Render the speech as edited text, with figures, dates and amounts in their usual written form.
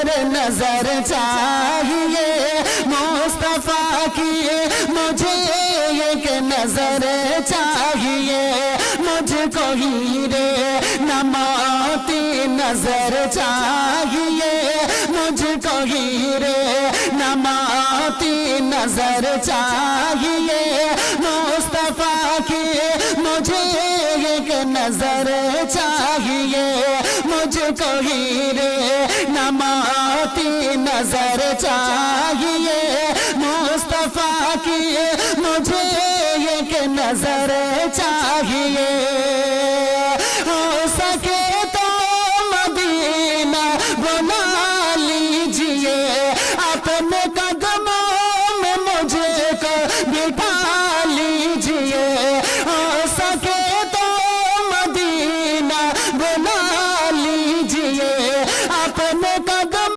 نظر چاہیے مصطفیٰ کی مجھے ایک نظر چاہیے مجھ کو ہیرے نہ موتی نظر چاہیے مجھ کو ہیرے نہ موتی نظر چاہیے مصطفیٰ کی مجھے ایک نظر چاہیے مجھ کو ہیرے نہ موتی نظر چاہیے مصطفیٰ کی مجھے ایک نظر چاہیے